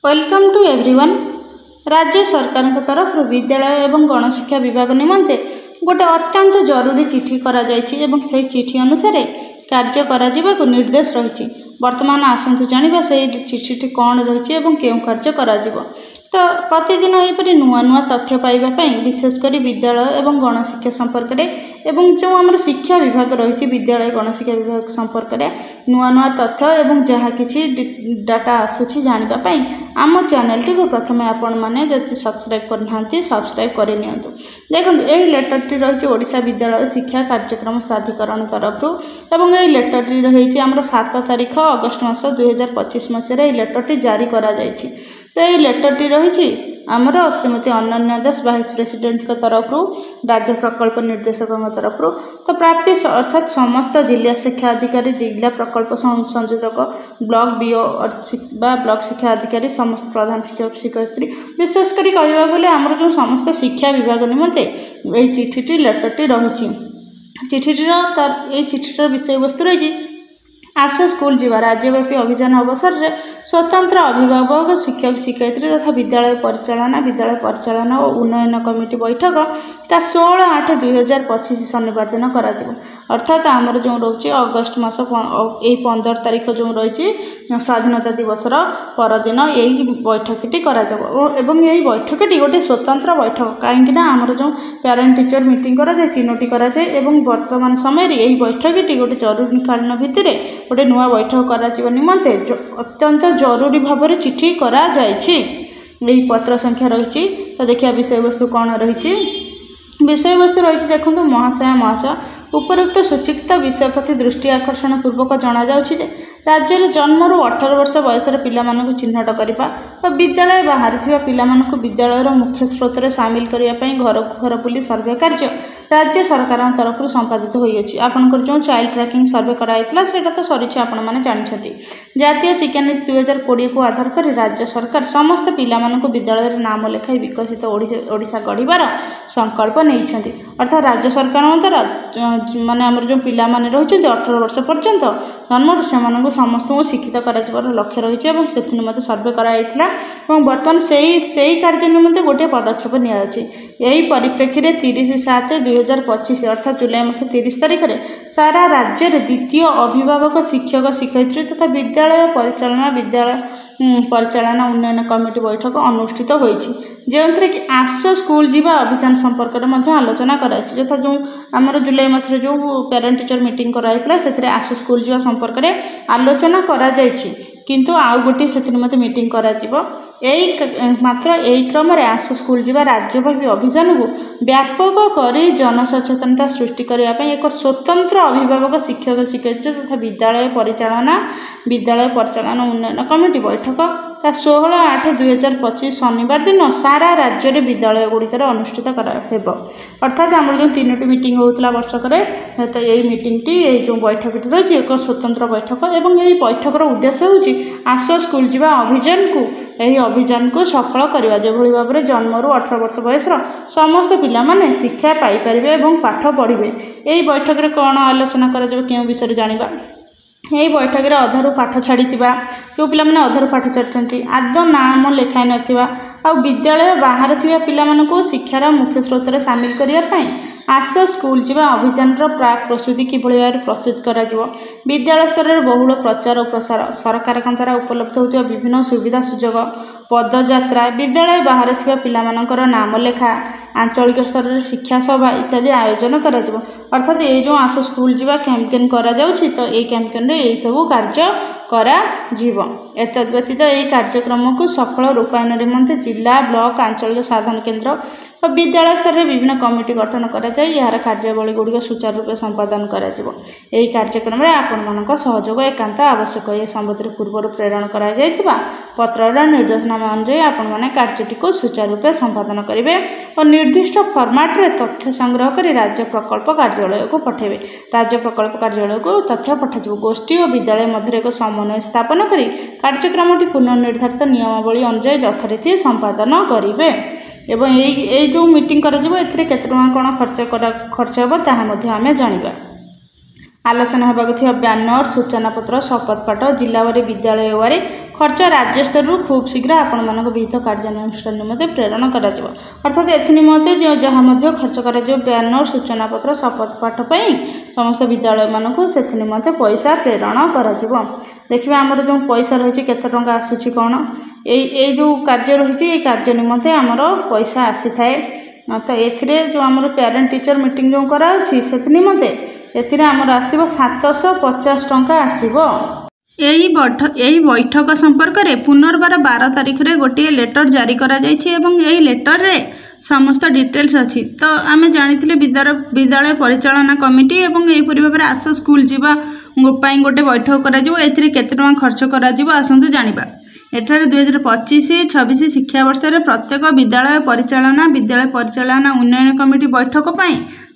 Welcome to everyone. राज्य सरकार तरफ विद्यालय एवं गणशिक्षा विभाग निमंते गोटे अत्यंत जरूरी चिठी करा जायछि एवं से चिठी अनुसार कार्य करा जिबाकु निर्देश रही। वर्तमान आसतु जानिबा से चिठी कौन रही एवं केउ कार्य करा जिवो। तो प्रतिदिन यहपरी नुआ नुआ तथ्य पाइबा विशेषकर विद्यालय एवं गणशिक्षा संपर्क में एवं जो आम शिक्षा विभाग रही विद्यालय गणशिक्षा विभाग संपर्क में नुआ नुआ तथ्य एवं जहाँ किसी डाटा आसूची जानापी आम चैनल टी को प्रथम आपण मैंने जब सब्सक्राइब करना सब्सक्राइब करनी। देखो यही लेटर टी रही ओडिशा विद्यालय शिक्षा कार्यक्रम प्राधिकरण तरफ एवं यही लेटर टी रही आम 7 तारीख अगस्ट मास 2025 मसीह लेटर टी जारी करा जायछि। तो ये लेटर टी रही आमर श्रीमती अनन्या दास वाइस प्रेसिडेंट तरफ राज्य प्रकल्प निर्देशक तरफ तो प्राप्ति अर्थात समस्त जिला शिक्षा अधिकारी जिला प्रकल्प संयोजक ब्लॉक बीओ ब्लॉक शिक्षा अधिकारी समस्त प्रधान शिक्षक शिक्षयित्री विशेषकर कहवा गले आमर जो समस्त शिक्षा विभाग निमंते ये चिठी लेटर टी रही। चिठीर विषय वस्तु रही आस स्कूल जीवा राज्यव्यापी अभियान अवसर में स्वतंत्र अभिभावक शिक्षक शिक्षयित्री तथा विद्यालय परिचालना और उन्नयन कमिटी बैठक 16/8/2025 शनिवार दिन करा अर्थात आमर जो रोचे अगस्ट मास 15 तारीख जो रही स्वाधीनता दिवसर परदिन यही बैठकटी करा एवं यही बैठकटी गोटे स्वतंत्र बैठक कहीं आमर जो पेरेंट टीचर मीटिंग कराए 3टी कराए एवं वर्तमान समय यही बैठकटी गोटे जरूरीकालीन भित्तिरे गोटे नुआ बैठक करा निमंते अत्यंत जरूरी भाव में चिठी करा जायछि। यही पत्र संख्या रही। तो देखिए विषय वस्तु कौन रही। विषय वस्तु रही देखो महाशय उपरोक्त सूचित विषय प्रति दृष्टि आकर्षण पूर्वक जना जाउछि जे राज्य जन्मरू 18 वर्ष बयसर पिलामानकु चिन्हट करिबा और विद्यालय बाहर थिबा पिलामानकु विद्यालयर मुख्य स्रोत रे शामिल करिया पई घर घर बुली सर्वे कार्य राज्य सरकार तरफ संपादित होई अछि। आपनकर जो चाइल्ड ट्रैकिंग सर्वे कराइतला सेटा तो सरीछि आपण माने जानिछथि। जातीय शिक्षा नीति 2020 को आधार कर राज्य सरकार समस्त पिलामानकु विद्यालय नाम लेखाई विकसित ओडिशा गढ़िबार संकल्प नैछथि। अर्थात राज्य सरकार द्वारा माने हमर जो पिला माने रहिछथि 18 वर्ष पर्यंत जन्म से समस्त को शिक्षित कर लक्ष्य रही है से सर्वे कराइला और बर्तमान से कार्य निमंते गोटे पदक्षेप नि परिप्रेक्षी में 30/7/2025 अर्थात जुलाई मास 30 तारीख में सारा राज्य में द्वितीय अभिभावक शिक्षक शिक्षयित्री तथा विद्यालय परिचालना उन्नयन कमिटी बैठक अनुष्ठित होती जो कि आस स्कूल जीवा अभियान संपर्क में आलोचना कराई जथा जो आमर जुलाई मास जो पेरेंट टीचर मीटिंग कराइला से आस स्कूल जीवा संपर्क में आलोचना करा जायछि किंतु आउ गोटे से मीटिंग करा जिवो। मात्र यही क्रम आस स्कूल जीवा राज्यव्यापी अभियान को व्यापक करी जनसचेतनता सृष्टि करने एक स्वतंत्र अभिभावक शिक्षक शिक्षयित्री तथा विद्यालय परिचालना उन्नयन कमिटी बैठक 16/8/2025 शनिवार दिन सारा राज्य में विद्यालय गुड़िकर अनुष्ठित अर्थात आम जो 3टी मीटिंग होता वर्षक तो यही मीटिंग टी जो बैठक रही एक स्वतंत्र बैठक एवं यही बैठकर उद्देश्य होची आस स्कूल जीवा अभियान को सफल करवा जो भाव में जन्मरू 18 वर्ष बयसर समस्त पिला माने शिक्षा पाइपर और पाठ पढ़े। यही बैठक में कौन आलोचना कर विषय जाना यही बैठक में अधारू पाठ छाड़ी जो पिला माने अधारू पाठ छाड़ी आदौ नाम लेखाई नथिबा आ विद्यालय बाहर थिबा पिला मानकु शिक्षार मुख्य स्रोत रे शामिल करिया आस स्कूल जीवा अभियान प्राक प्रस्तुति किभଳି भाव प्रस्तुत करा जिवो। विद्यालय स्तर में बहुल प्रचार और प्रसार सरकार द्वारा उपलब्ध होता विभिन्न सुविधा सुजोग पदयात्रा विद्यालय बाहर थिबा पिला मानकर नाम लेखा आंचलिक स्तर में शिक्षा सभा इत्यादि आयोजन करा जिवो। अर्थात ये जो आस स्कूल जीवा कैंपेन करा जाउछि तो ये कैंपेन रे ये सब कार्य करा जीवो। एतद व्यतीत यह कार्यक्रम को सफल रूपायन निमंते जिला ब्लॉक आंचलिक साधन केन्द्र और विद्यालय स्तर में विभिन्न कमिटी गठन कराई यार कार्यावली गुड़िक सुचारू रूप संपादन करा यही कार्यक्रम में आपण मान सहयोग एकांत आवश्यक ये संबंध में पूर्व प्रेरण करा पत्र निर्देशनामा अनुसार आपण मैंने कार्यटी को सुचारू रूप संपादन करेंगे और निर्दिष्ट फर्माट्रे तथ्य संग्रह कर राज्य प्रकल्प कार्यालय को पठेबे। राज्य प्रकल्प कार्यालय को तथ्य पठाଯିव। गोष्ठी और विद्यालय मध्य एक समन्वय स्थापन कर कार्यक्रमटी पुनर्निर्धारित नियमावली अनुसार यथारीति संपादन करेंगे एवं यही जो मीटिंग कर केते टଙ୍କା कौन खर्च हे ताहा आमे जानिबा। आलोचना होगा ब्यानर सूचनापत्र शपथपाठ जिलावारी विद्यालयवारी खर्च राज्य स्तर खूब शीघ्र आपण मान विहित कार्यानुष्ठान निमंते प्रेरण कर अर्थात एनिमते जो जहाँ खर्च कर ब्यानर सूचनापत्र शपथपाठ समस्त विद्यालय मानक से निमंते पैसा प्रेरण कर देखिए आमर जो पैसा रही के आसूँ कौन ये जो कार्य रही कार्य निमंते आमर पैसा आसी थाए तो ये जो आम पेरेंट टीचर मीटिंग जो कराची से निमंते एथिरे आमर आसीबो 750 टंका आसीबो। यही बैठक संपर्क में पुनर्बार 12 तारिख रे गोटे लेटर जारी करा जायछि एवं यही लेटर रे समस्त डिटेल्स अच्छी तो आम जानी विद्यालय परिचालना कमिटी एवं यहीपरि भाव में आस स्कूल जीवा गोटे बैठक कर केते टंका खर्च कर आसतु जानिबा। एठारे 2025-26 शिक्षावर्ष में प्रत्येक विद्यालय परिचालना उन्नयन कमिटी बैठक पर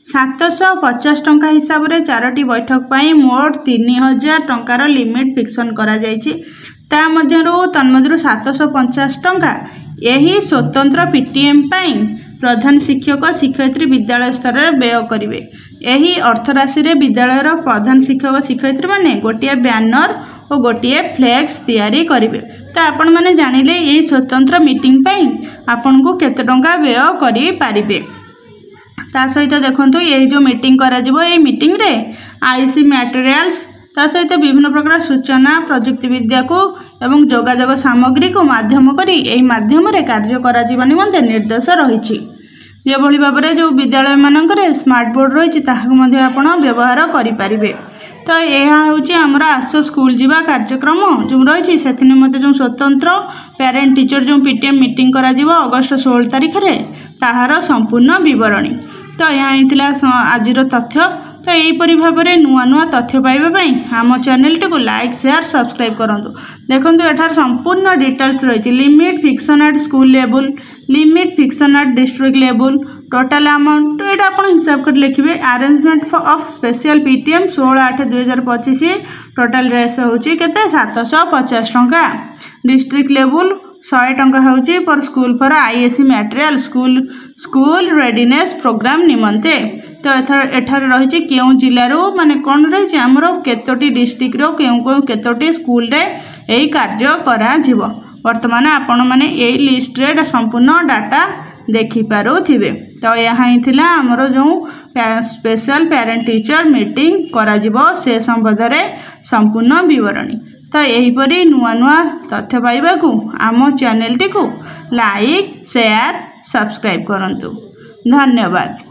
750 टंका हिसाब से 4टी बैठक पर मोट 3000 टंकार लिमिट फिक्सन करा जायछि। तन्मध्य 750 टंका यही स्वतंत्र पीटीएम प्रधान शिक्षक शिक्षयित्री विद्यालय स्तर में व्यय करेंगे। यही अर्थराशि विद्यालय प्रधान शिक्षक शिक्षयित्री माने गोटे ब्यानर और गोटे फ्लेक्स तैयारी करेंगे। तो आपण मैंने जानिले यही स्वतंत्र मीटिंग आपन को केते टंका व्यय करि पारिबे। ता सहित देखंतु यही जो मीटिंग करा जिवो ए मीटिंग रे आईसी मटेरियल्स ता सहित विभिन्न प्रकार सूचना प्रजुक्ति विद्या को एवं जोगाजोग सामग्री को माध्यम करी एही माध्यम रे कार्य करा जिबा निमंते निर्देश रहिछि। जे भली भाव में जो विद्यालय मानकरे स्मार्ट बोर्ड रही आपण व्यवहार करें। तो यह हूँ आमर आस स्कूल जीवा कार्यक्रम जो रही से निमंते जो स्वतंत्र पेरेंट टीचर जो पीटीएम मीटिंग करा अगस्ट 16 तारिख रे ताहार संपूर्ण विवरणी। तो यह आज तथ्य। तो यहीपरि भाव में नुआ नुआ तथ्य पाइबापी आम चैनल टी को लाइक शेयर सब्सक्राइब करूँ। देखो एठार संपूर्ण डिटेल्स रही limit fixation at school level limit fixation at district level total amount तो यहाँ आप हिसाब कर लिखे arrangement of special PTM 16/8/2025 total रेस होची केते 750 टंका डिस्ट्रिक्ट लेवल 100 टंका होची पर school for ISC material school readiness program निमंते। तो एठार रही क्यों जिलूर माने कौन रही आमर केतोटी डिस्ट्रिक्ट केतोटी स्कूल रे यही कार्य करा जिवो। वर्तमान आपण माने यही लिस्ट रे संपूर्ण डाटा देखिपारुथिबे। तो यहाँ ही थिला आमर जो स्पेशल पेरेंट टीचर मीटिंग करा जिवो से संबंध में संपूर्ण विवरणी। तो यहीपरि नुआ नुआ तथ्य पाइबाकू आम चैनल टी को लाइक शेयर सब्सक्राइब करंतु। धन्यवाद।